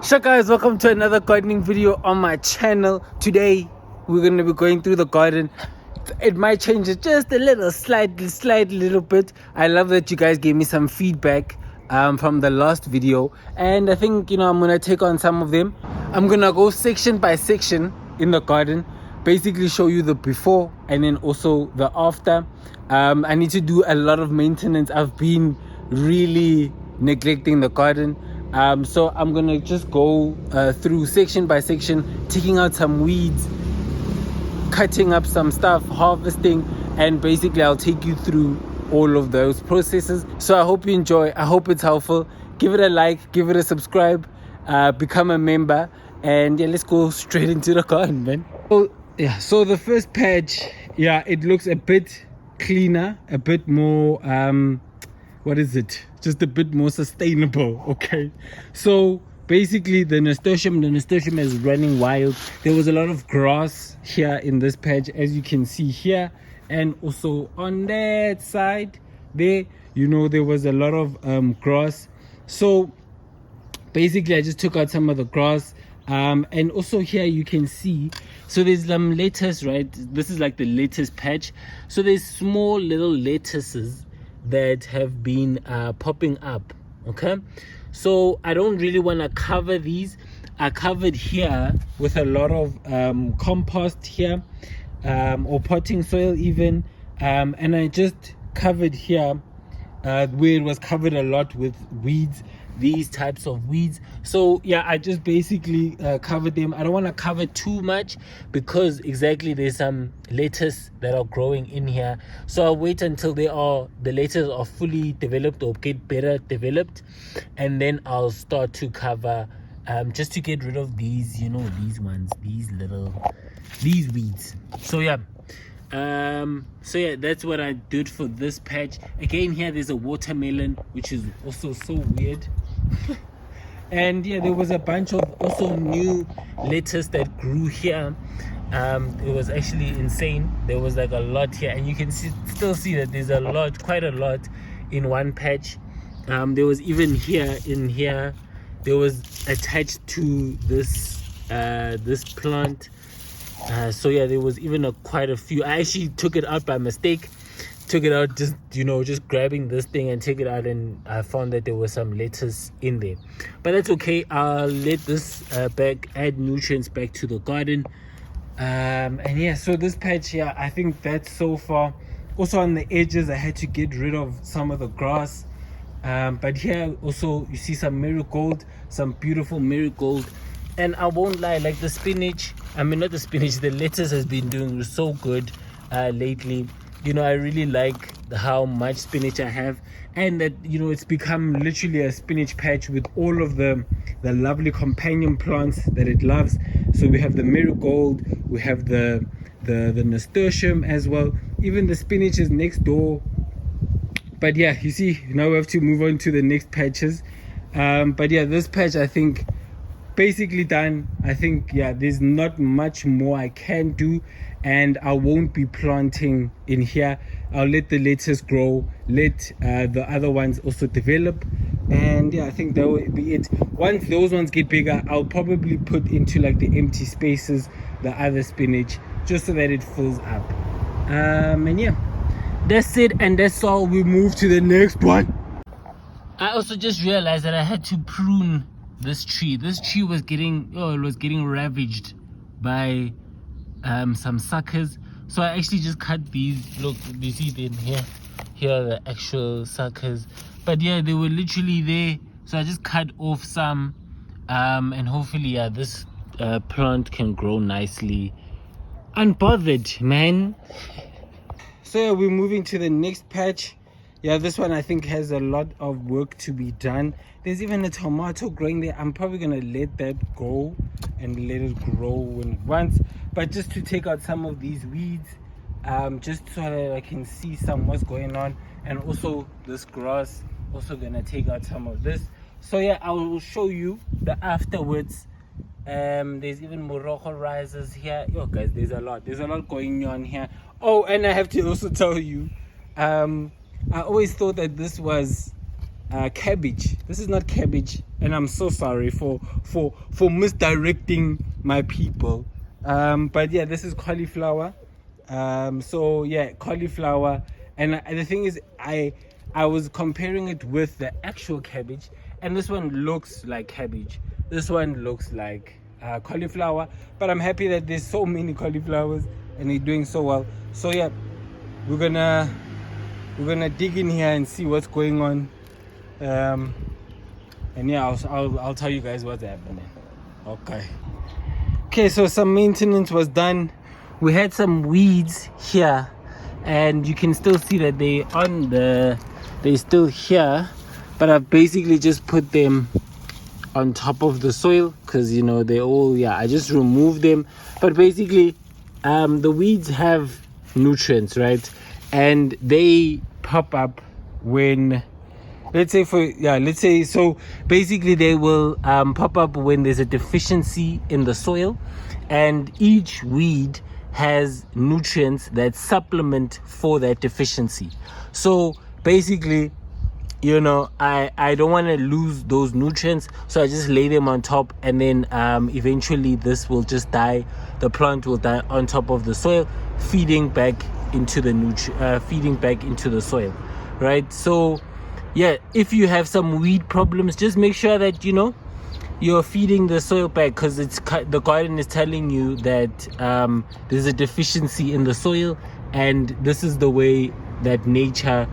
So guys, welcome to another gardening video on my channel. Today we're going to be going through the garden. It might change it just a little, slight little bit. I love that you guys gave me some feedback from the last video, and I think I'm going to take on some of them. I'm going to go section by section in the garden, basically show you the before and then also the after. I need to do a lot of maintenance. I've been really neglecting the garden. So I'm gonna just go through section by section, taking out some weeds, cutting up some stuff, harvesting, and basically I'll take you through all of those processes. So I hope you enjoy. I hope it's helpful. Give it a like, give it a subscribe, become a member, and yeah, let's go straight into the garden, man. So the first patch, it looks a bit cleaner, a bit more just a bit more sustainable. Okay, so basically the nasturtium is running wild. There was a lot of grass here in this patch, as you can see here, and also on that side there, there was a lot of grass. So basically I just took out some of the grass, and also here you can see, so there's lettuce, right? This is like the lettuce patch. So there's small little lettuces that have been popping up. Okay, so I don't really want to cover these. I covered here with a lot of compost here, or potting soil even, and I just covered here where it was covered a lot with weeds, these types of weeds. So yeah, I just basically covered them. I don't want to cover too much because exactly there's some lettuce that are growing in here, so I'll wait until the lettuce are fully developed or get better developed, and then I'll start to cover just to get rid of these, these weeds. So yeah, that's what I did for this patch. Again, here there's a watermelon, which is also so weird. And yeah, there was a bunch of also new lettuce that grew here. It was actually insane. There was like a lot here, and you can still see that there's quite a lot in one patch. There was even in here there was attached to this plant. So yeah, there was even quite a few. I actually took it out by mistake. Took it out just grabbing this thing and take it out, and I found that there was some lettuce in there, but that's okay. I'll let this add nutrients back to the garden. And yeah, so this patch, I think that's so far. Also on the edges I had to get rid of some of the grass, but here also you see some marigold, some beautiful marigold. And I won't lie, like the lettuce has been doing so good lately. I really like how much spinach I have, and that it's become literally a spinach patch with all of the lovely companion plants that it loves. So we have the marigold, we have the nasturtium as well, even the spinach is next door. But yeah, you see, now we have to move on to the next patches. But yeah, this patch I think basically done. I think there's not much more I can do, and I won't be planting in here. I'll let the lettuce grow, let the other ones also develop, and I think that will be it. Once those ones get bigger, I'll probably put into like the empty spaces the other spinach, just so that it fills up. And yeah, that's it, and that's all. We move to the next one. I also just realized that I had to prune this tree. This tree was getting ravaged by some suckers, so I actually just cut these. Look, you see them here are the actual suckers, but yeah, they were literally there, so I just cut off some, and hopefully this plant can grow nicely unbothered, man. So yeah, we're moving to the next patch. This one I think has a lot of work to be done. There's even a tomato growing there. I'm probably gonna let that go and let it grow when it wants, but just to take out some of these weeds, just so that I can see what's going on. And also this grass, also gonna take out some of this. So yeah, I will show you the afterwards. There's even morogo rises here. Yo guys, there's a lot going on here. Oh, and I have to also tell you, I always thought that this was cabbage. This is not cabbage, and I'm so sorry for misdirecting my people. But yeah, this is cauliflower. So yeah, cauliflower. And the thing is, I was comparing it with the actual cabbage, and this one looks like cabbage. This one looks like cauliflower. But I'm happy that there's so many cauliflowers and they're doing so well. So yeah, we're gonna dig in here and see what's going on. And yeah, I'll tell you guys what's happening. Okay, so some maintenance was done. We had some weeds here, and you can still see that they're still here, but I've basically just put them on top of the soil because they all, I just removed them. But basically the weeds have nutrients, right? And they pop up when, so basically they will pop up when there's a deficiency in the soil, and each weed has nutrients that supplement for that deficiency. So basically, I don't want to lose those nutrients, so I just lay them on top, and then eventually this will just die. The plant will die on top of the soil, feeding back into the soil, right? So yeah, if you have some weed problems, just make sure that you're feeding the soil back, because the garden is telling you that there's a deficiency in the soil, and this is the way that nature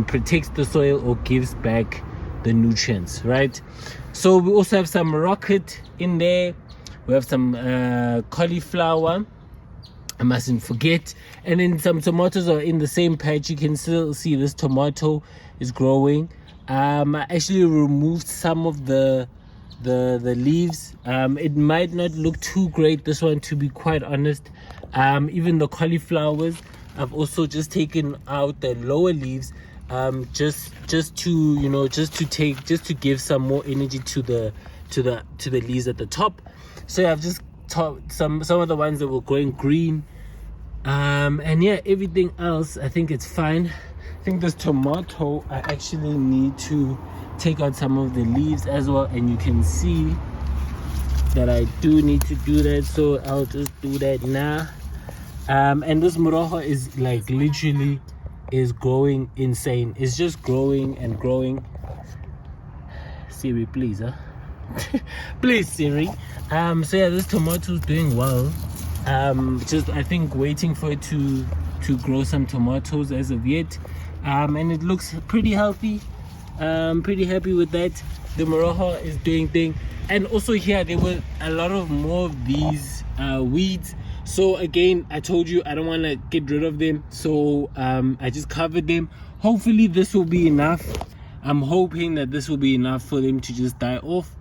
protects the soil or gives back the nutrients, right? So we also have some rocket in there. We have some cauliflower, I mustn't forget, and then some tomatoes are in the same patch. You can still see this tomato is growing. I actually removed some of the leaves. It might not look too great, this one, to be quite honest. Even the cauliflowers, I've also just taken out the lower leaves, just to give some more energy to the leaves at the top. So I've just some of the ones that were going green, and yeah, everything else I think it's fine. I think this tomato, I actually need to take out some of the leaves as well, and you can see that I do need to do that, so I'll just do that now. And this moroho is like literally is growing insane. It's just growing and growing. Siri, please, please, Siri. So yeah, this tomato is doing well. Just I think waiting for it to grow some tomatoes as of yet. And it looks pretty healthy. Pretty happy with that. The moroho is doing thing. And also here there were a lot of more of these weeds. So again, I told you I don't want to get rid of them, so I just covered them. Hopefully this will be enough. I'm hoping that this will be enough for them to just die off,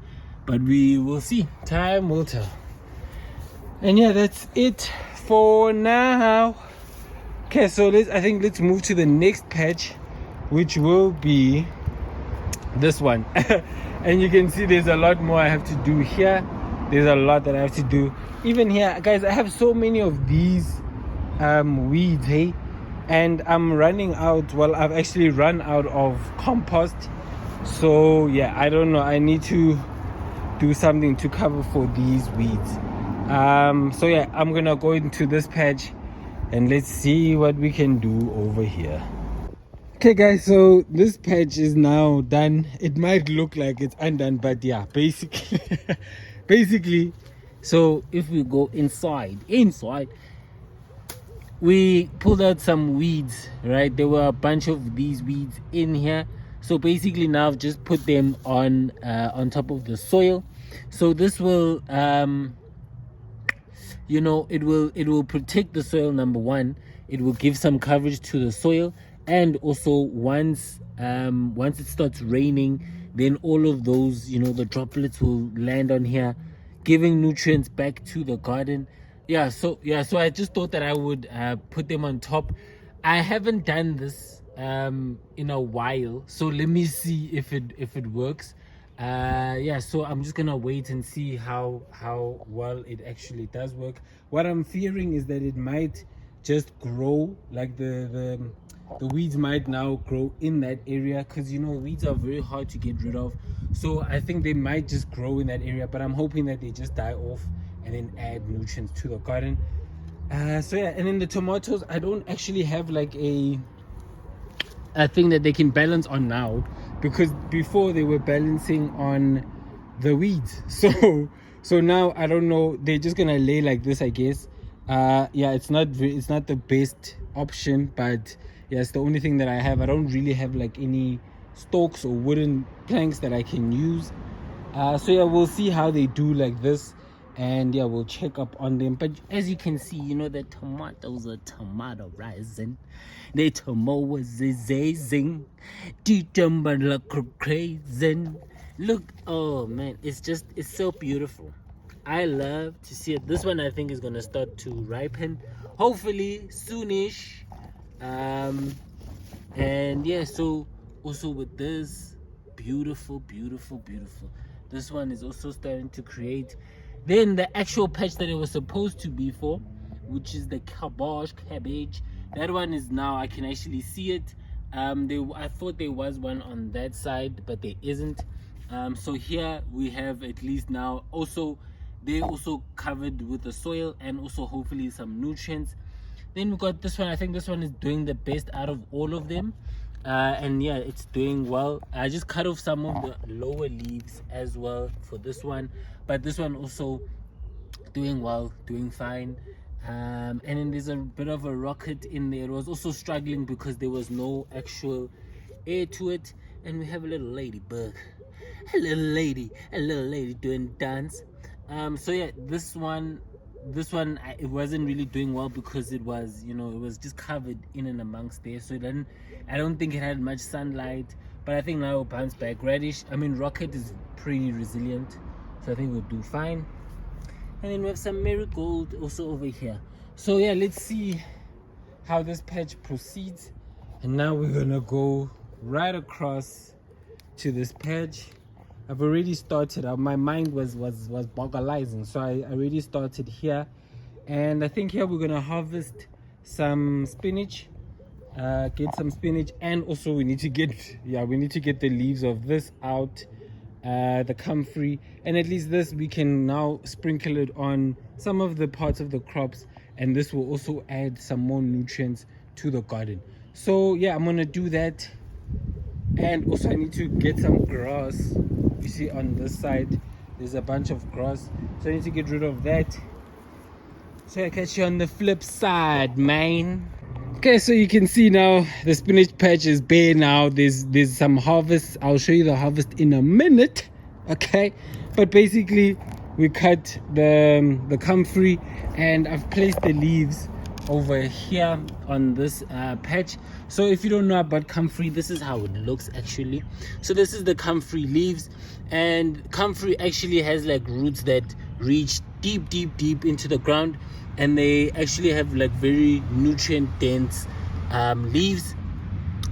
but we will see. Time will tell. And yeah, that's it for now. Okay, so let's move to the next patch, which will be this one. And you can see there's a lot more I have to do here. There's a lot that I have to do. Even here, guys, I have so many of these weeds, hey? And I'm running out. Well, I've actually run out of compost. So yeah, I don't know. I need to do something to cover for these weeds. So yeah, I'm gonna go into this patch and let's see what we can do over here. Okay guys, so this patch is now done. It might look like it's undone, but yeah, basically, so if we go inside, we pulled out some weeds, right? There were a bunch of these weeds in here. So basically now I've just put them on top of the soil. So this will it will protect the soil. Number one, it will give some coverage to the soil. And also once it starts raining, then all of those, the droplets will land on here, giving nutrients back to the garden. So I just thought that I would put them on top. I haven't done this in a while, so let me see if it works. So I'm just gonna wait and see how well it actually does work. What I'm fearing is that it might just grow like the the weeds might now grow in that area, because you know weeds are very hard to get rid of. So I think they might just grow in that area, but I'm hoping that they just die off and then add nutrients to the garden. So yeah, and then the tomatoes, I don't actually have like a thing that they can balance on now, because before they were balancing on the weeds. So now I don't know, they're just gonna lay like this, I guess. Yeah, it's not the best option, but yeah, it's the only thing that I have. I don't really have like any stalks or wooden planks that I can use. So yeah, we'll see how they do like this, and yeah, we'll check up on them. But as you can see, you know, the tomatoes are tomato rising, the tomatoes is zing, crazy. Look, oh man, it's so beautiful. I love to see it. This one I think is gonna start to ripen, hopefully soonish. And yeah, so also with this, beautiful. This one is also starting to create. Then the actual patch that it was supposed to be for, which is the cabbage, that one is now, I can actually see it. I thought there was one on that side, but there isn't. So here we have at least now also, they also covered with the soil and also hopefully some nutrients. Then we got this one. I think this one is doing the best out of all of them. And yeah, it's doing well. I just cut off some of the lower leaves as well for this one, but this one also doing well, doing fine. And then there's a bit of a rocket in there. It was also struggling because there was no actual air to it. And we have a little ladybug, a little lady doing dance. So yeah, this one it wasn't really doing well because it was, you know, it was just covered in and amongst there, so then I don't think it had much sunlight. But I think now it'll bounce back. Rocket is pretty resilient, so I think we'll do fine. And then we have some marigold also over here. So yeah, let's see how this patch proceeds. And now we're gonna go right across to this patch. I've already started. My mind was boggling, so I already started here. And I think here we're gonna harvest some spinach, get some spinach, and also we need to get the leaves of this out, the comfrey, and at least this we can now sprinkle it on some of the parts of the crops, and this will also add some more nutrients to the garden. So yeah, I'm gonna do that. And also I need to get some grass. You see on this side there's a bunch of grass, so I need to get rid of that. So I catch you on the flip side, man. Okay, so you can see now the spinach patch is bare now. There's some harvest. I'll show you the harvest in a minute. Okay, but basically we cut the comfrey, and I've placed the leaves over here on this patch. So if you don't know about comfrey, this is how it looks actually. So this is the comfrey leaves, and comfrey actually has like roots that reach deep into the ground, and they actually have like very nutrient dense leaves.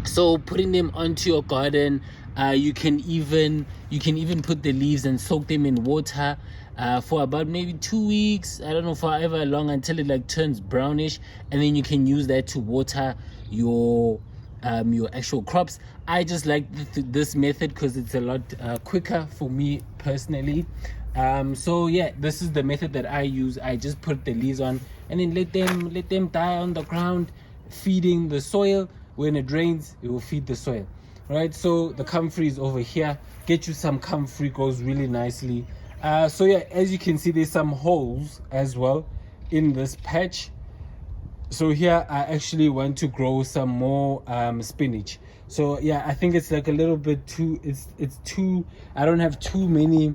So putting them onto your garden, you can even put the leaves and soak them in water for about maybe 2 weeks, I don't know, for however long, until it like turns brownish, and then you can use that to water your actual crops. I just like this method because it's a lot quicker for me personally. So yeah, this is the method that I use. I just put the leaves on and then let them die on the ground, feeding the soil. When it rains, it will feed the soil. Right, so the comfrey is over here. Get you some comfrey, goes really nicely. So yeah, as you can see, there's some holes as well in this patch. So here I actually want to grow some more spinach. So yeah, I think it's like a little bit too, it's too, I don't have too many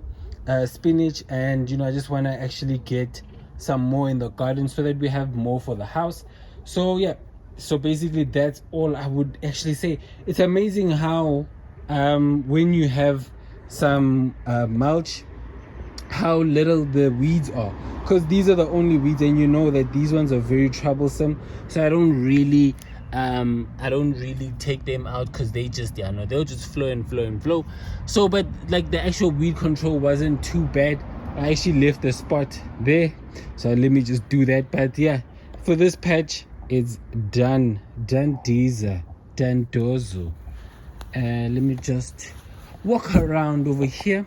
spinach, and you know, I just want to actually get some more in the garden so that we have more for the house. So yeah, so basically that's all I would actually say. It's amazing how when you have some mulch, how little the weeds are, because these are the only weeds, and you know that these ones are very troublesome. So I don't really take them out, because they just, yeah, no, they'll just flow. So but like the actual weed control wasn't too bad. I actually left the spot there, so let me just do that. But yeah, for this patch it's done. Teaser. dandozo. Let me just walk around over here.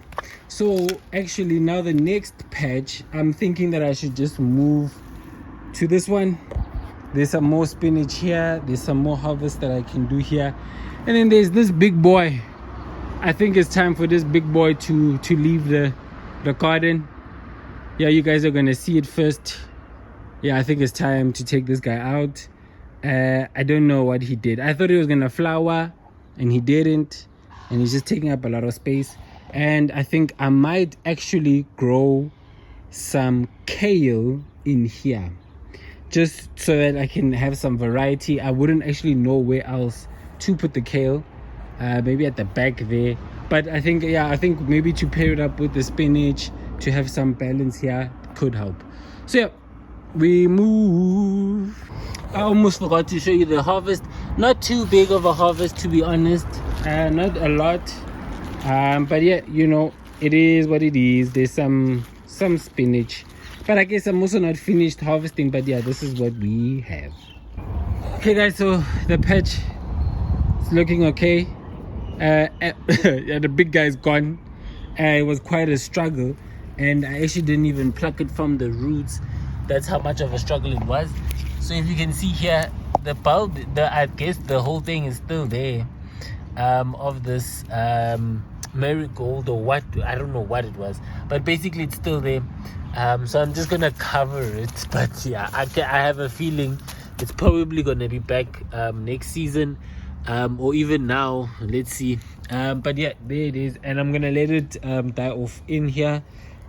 So actually now the next patch, I'm thinking that I should just move to this one. There's some more spinach here, there's some more harvest that I can do here, and then there's this big boy. I think it's time for this big boy to leave the garden. Yeah, you guys are gonna see it first. Yeah, I think it's time to take this guy out. I don't know what he did. I thought he was gonna flower and he didn't, and he's just taking up a lot of space. And I think I might actually grow some kale in here, just so that I can have some variety. I wouldn't actually know where else to put the kale. Maybe at the back there, but I think maybe to pair it up with the spinach to have some balance here could help. So yeah, we move. I almost forgot to show you the harvest. Not too big of a harvest, to be honest. Not a lot, but yeah, you know, it is what it is. There's some spinach, but I guess I'm also not finished harvesting. But yeah, this is what we have. Okay guys, so the patch is looking okay. Yeah, the big guy is gone. It was quite a struggle, and I actually didn't even pluck it from the roots. That's how much of a struggle it was. So if you can see here, the bulb, I guess the whole thing is still there, of this marigold or what, I don't know what it was, but basically it's still there. So I'm just gonna cover it, but yeah, I have a feeling it's probably gonna be back next season, or even now. Let's see. But yeah, there it is, and I'm gonna let it die off in here.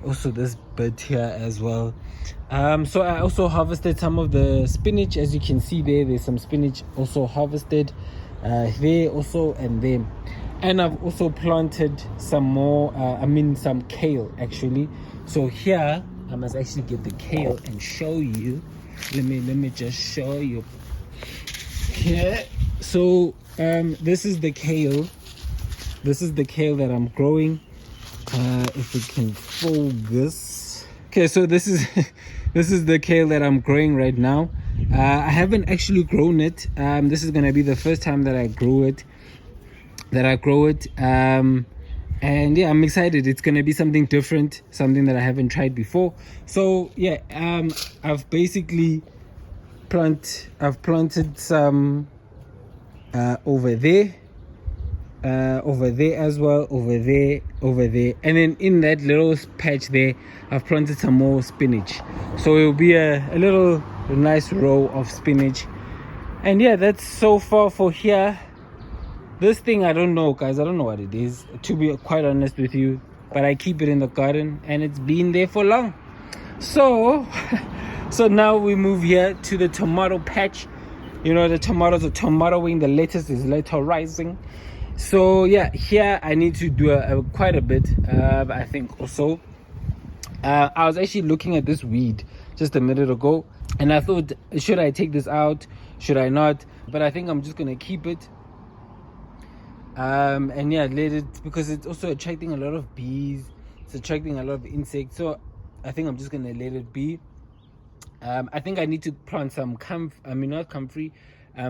Also this bit here as well. So I also harvested some of the spinach. As you can see there's some spinach also harvested there also, and there. And I've also planted some more, some kale actually. So here I must actually get the kale and show you. Let me just show you. Okay, so this is the kale. This is the kale that I'm growing. If we can focus. Okay, so this is this is the kale that I'm growing right now. I haven't actually grown it. This is gonna be the first time that I grow it. And yeah, I'm excited. It's gonna be something different, something that I haven't tried before. So yeah, I've basically planted some over there as well, over there, and then in that little patch there I've planted some more spinach. So it will be a nice row of spinach. And yeah, that's so far for here. This thing, I don't know guys, I don't know what it is, to be quite honest with you, but I keep it in the garden and it's been there for long. So now we move here to the tomato patch. You know, the tomatoes are tomatoing, the lettuce is lettuceizing. So yeah, here I need to do quite a bit. I think also I was actually looking at this weed just a minute ago, and I thought, should I take this out, should I not? But I think I'm just gonna keep it, and yeah, let it, because it's also attracting a lot of bees, it's attracting a lot of insects. So I think I'm just gonna let it be. I think I need to plant some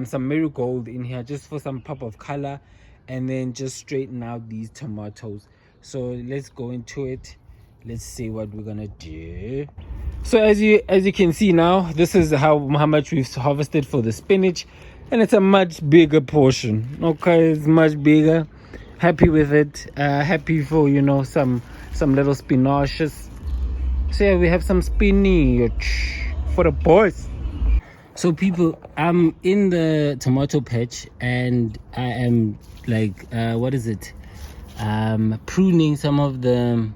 some marigold in here, just for some pop of color, and then just straighten out these tomatoes. So let's go into it. Let's see what we're gonna do. So as you can see now, this is how much we've harvested for the spinach, and it's a much bigger portion. Okay, it's much bigger. Happy with it. Happy for, you know, some little spinaches. So yeah, we have some spinach for the boys. So people, I'm in the tomato patch and I am like pruning some of the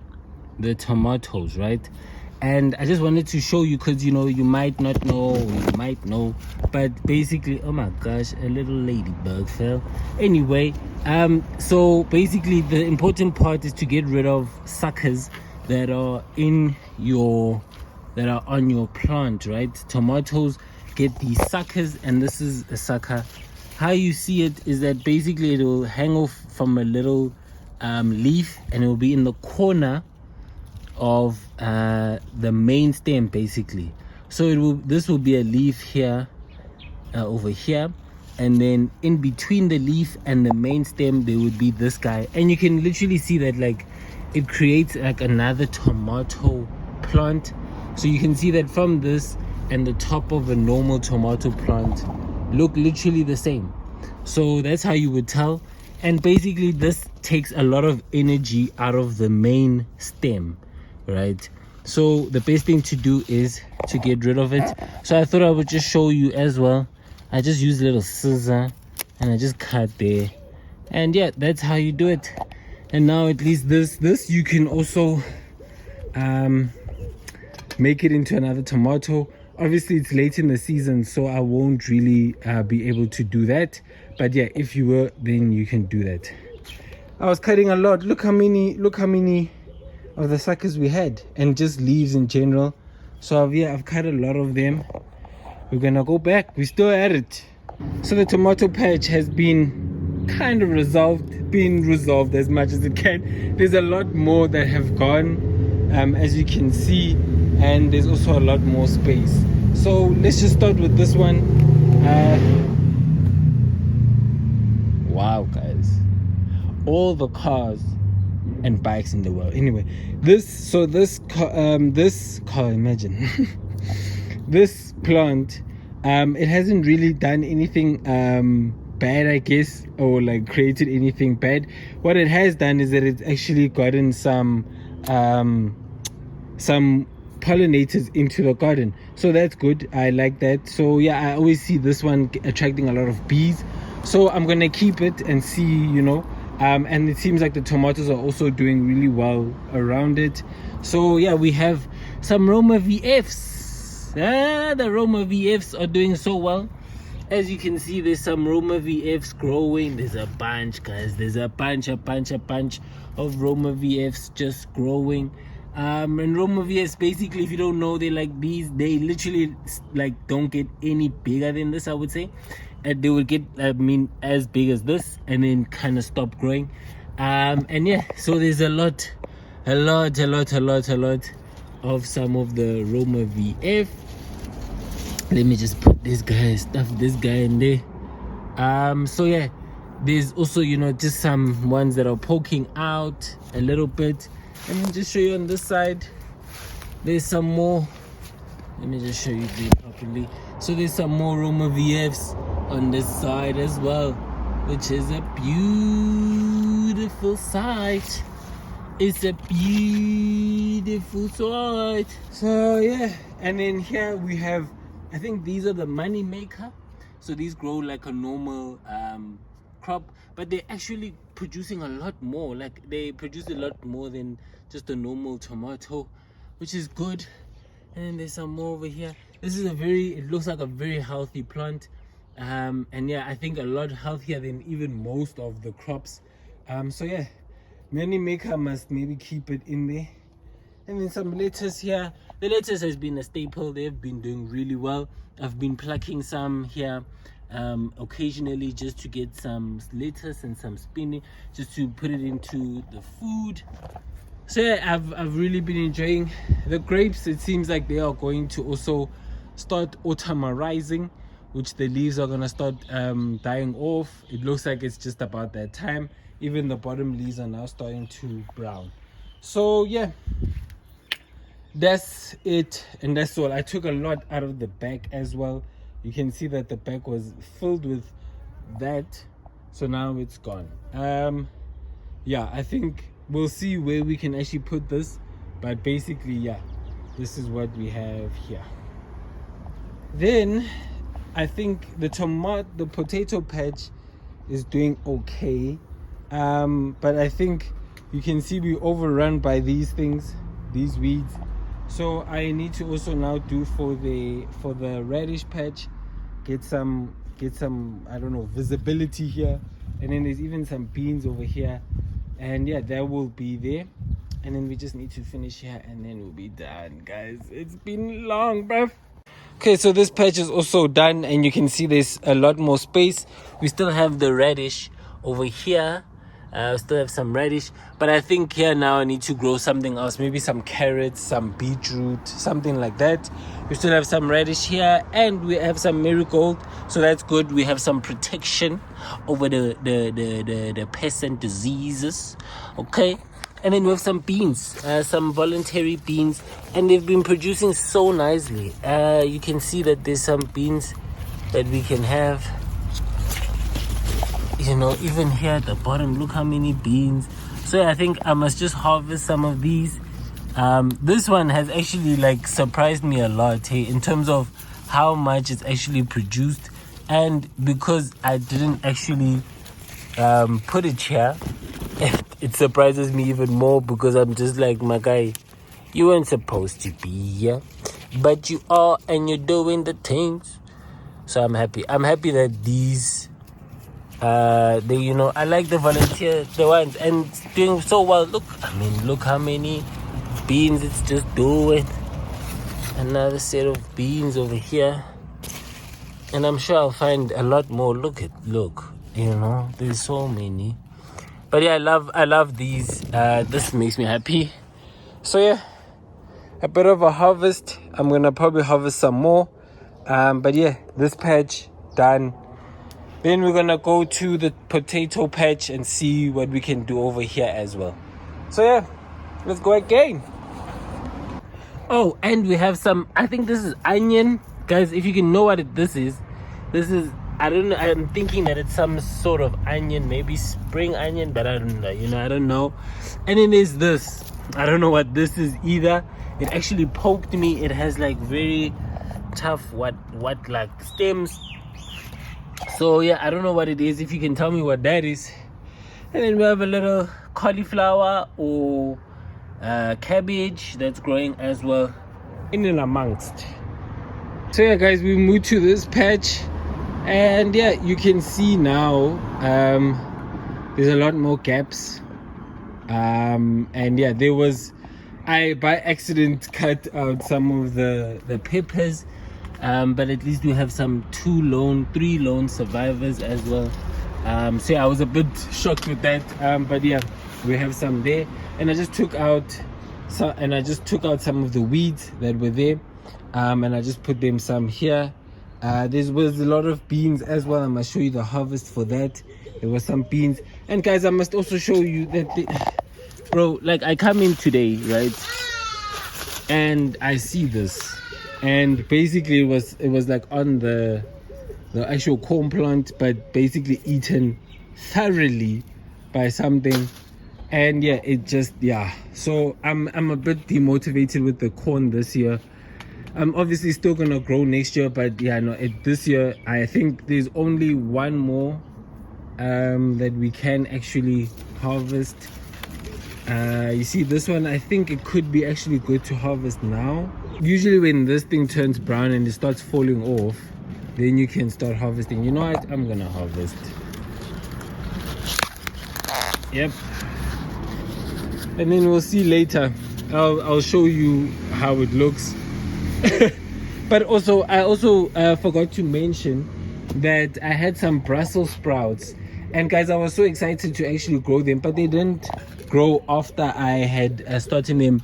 tomatoes, right? And I just wanted to show you, because you know, you might not know, or you might know, but basically, oh my gosh, a little ladybug fell. Anyway, so basically the important part is to get rid of suckers that are on your plant, right? Tomatoes get these suckers, and this is a sucker. How you see it is that basically it will hang off from a little leaf, and it will be in the corner of the main stem basically. So this will be a leaf here, over here, and then in between the leaf and the main stem there would be this guy, and you can literally see that like it creates like another tomato plant. So you can see that from this and the top of a normal tomato plant look literally the same. So that's how you would tell. And basically this takes a lot of energy out of the main stem, right? So the best thing to do is to get rid of it. So I thought I would just show you as well. I just use a little scissor and I just cut there, and yeah, that's how you do it. And now at least this you can also make it into another tomato. Obviously it's late in the season, so I won't really be able to do that, but yeah, if you were, then you can do that. I was cutting a lot. Look how many of the suckers we had, and just leaves in general. So I've cut a lot of them. We're gonna go back, we're still at it. So the tomato patch has been kind of resolved as much as it can. There's a lot more that have gone, as you can see, and there's also a lot more space. So let's just start with this one. Wow guys, all the cars and bikes in the world. Anyway, this car, imagine this plant, it hasn't really done anything bad, I guess, or like created anything bad. What it has done is that it's actually gotten some pollinators into the garden, so that's good. I like that. So yeah, I always see this one attracting a lot of bees, so I'm gonna keep it and see, you know. And it seems like the tomatoes are also doing really well around it. So yeah, we have some Roma VFs. The Roma VFs are doing so well. As you can see, there's some Roma VFs growing. There's a bunch, guys. There's a bunch of Roma VFs just growing. And Roma VFs, basically, if you don't know, they're like these. They literally like don't get any bigger than this, I would say. And they would get, as big as this, and then kind of stop growing. And yeah, so there's a lot of some of the Roma VF. Let me just put this guy in there. So yeah, there's also, you know, just some ones that are poking out a little bit. Let me just show you on this side. There's some more. Let me just show you this properly. So there's some more Roma VFs on this side as well, which is a beautiful sight. It's a beautiful sight. So yeah, and then here we have, I think these are the money maker. So these grow like a normal crop, but they're actually producing a lot more. Like they produce a lot more than just a normal tomato, which is good. And then there's some more over here. This is it looks like a very healthy plant. And yeah, I think a lot healthier than even most of the crops. So yeah, many maker must maybe keep it in there. And then some lettuce here. The lettuce has been a staple. They've been doing really well. I've been plucking some here occasionally, just to get some lettuce and some spinach, just to put it into the food. So yeah, I've really been enjoying the grapes. It seems like they are going to also start autumnizing, which the leaves are gonna start dying off. It looks like it's just about that time. Even the bottom leaves are now starting to brown. So yeah, that's it, and that's all. I took a lot out of the bag as well. You can see that the bag was filled with that, so now it's gone. Yeah, I think we'll see where we can actually put this, but basically yeah, this is what we have here. Then I think the potato patch is doing okay, but I think you can see we overrun by these things, these weeds. So I need to also now do for the radish patch, get some I don't know, visibility here. And then there's even some beans over here, and yeah, that will be there. And then we just need to finish here, and then we'll be done, guys. It's been long, bruv. Okay, so this patch is also done, and you can see there's a lot more space. We still have the radish over here, Still have some radish, but I think here now I need to grow something else, maybe some carrots, some beetroot, something like that. We still have some radish here, and we have some marigold, so that's good. We have some protection over the pests and diseases. Okay, and then we have some beans, some voluntary beans, and they've been producing so nicely. You can see that there's some beans that we can have. You know, even here at the bottom, look how many beans. So I think I must just harvest some of these. This one has actually like surprised me a lot, hey, in terms of how much it's actually produced. And because I didn't actually put it here, it surprises me even more, because I'm just like, my guy, you weren't supposed to be here, but you are, and you're doing the things. So I'm happy that these they, you know, I like the ones, and it's doing so well. Look how many beans it's just doing. Another set of beans over here, and I'm sure I'll find a lot more. Look, you know, there's so many. But yeah, I love these. This makes me happy. So yeah, a bit of a harvest. I'm gonna probably harvest some more. But yeah, this patch done. Then we're gonna go to the potato patch and see what we can do over here as well. So yeah, let's go again. Oh, and we have some, I think this is onion. Guys, if you can know what this is, I don't know, I'm thinking that it's some sort of onion, maybe spring onion, but I don't know, you know, I don't know. And then there's this, I don't know what this is either. It actually poked me. It has like very tough what like stems. So yeah, I don't know what it is. If you can tell me what that is. And then we have a little cauliflower or cabbage that's growing as well in and amongst. So yeah, guys, we moved to this patch, and yeah, you can see now there's a lot more gaps. And yeah, I by accident cut out some of the peppers. But at least we have some 3 lone survivors as well. So yeah, I was a bit shocked with that. But yeah, we have some there, and I just took out some of the weeds that were there, and I just put them some here. There was a lot of beans as well. I'm gonna show you the harvest for that. There were some beans, and guys, I must also show you that bro, like, I come in today, right, and I see this. And basically it was like on the actual corn plant, but basically eaten thoroughly by something. And yeah, it just, yeah. So I'm a bit demotivated with the corn this year. I'm obviously still gonna grow next year, but yeah, no, this year I think there's only one more that we can actually harvest. You see this one, I think it could be actually good to harvest now. Usually when this thing turns brown and it starts falling off, then you can start harvesting. You know what, I'm gonna harvest. Yep. And then we'll see later. I'll show you how it looks. But also, I forgot to mention that I had some Brussels sprouts, and guys, I was so excited to actually grow them, but they didn't grow after I had started them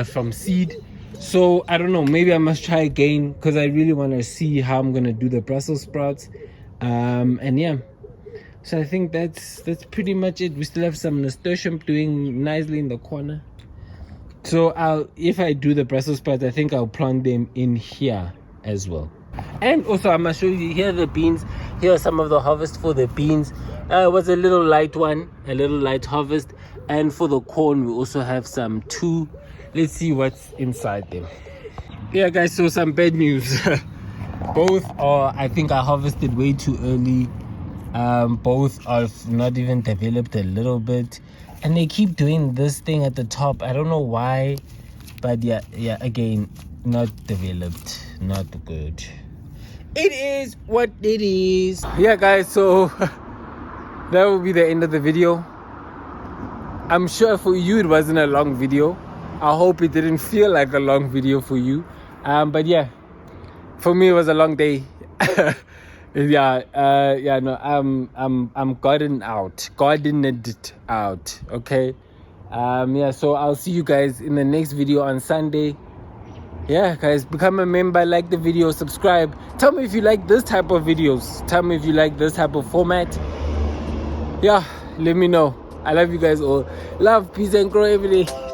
from seed. So I don't know, maybe I must try again, because I really want to see how I'm gonna do the Brussels sprouts. And yeah, so I think that's pretty much it. We still have some nasturtium doing nicely in the corner. So if I do the Brussels sprouts, I think I'll plant them in here as well. And also, I'm gonna show you here the beans. Here are some of the harvest for the beans. It was a little light one, a little light harvest. And for the corn, we also have some too. Let's see what's inside them. Yeah, guys, so some bad news. Both are, I think I harvested way too early. Both are not even developed a little bit, and they keep doing this thing at the top. I don't know why, but yeah, again, not developed, not good. It is what it is. Yeah, guys, so that will be the end of the video. I'm sure for you it wasn't a long video. I hope it didn't feel like a long video for you. But yeah, for me it was a long day. Yeah, no, I'm gardened out. Okay. Yeah, so I'll see you guys in the next video on Sunday. Yeah, guys, become a member, like the video, subscribe. Tell me if you like this type of videos. Tell me if you like this type of format. Yeah, let me know. I love you guys all. Love, peace, and grow every day.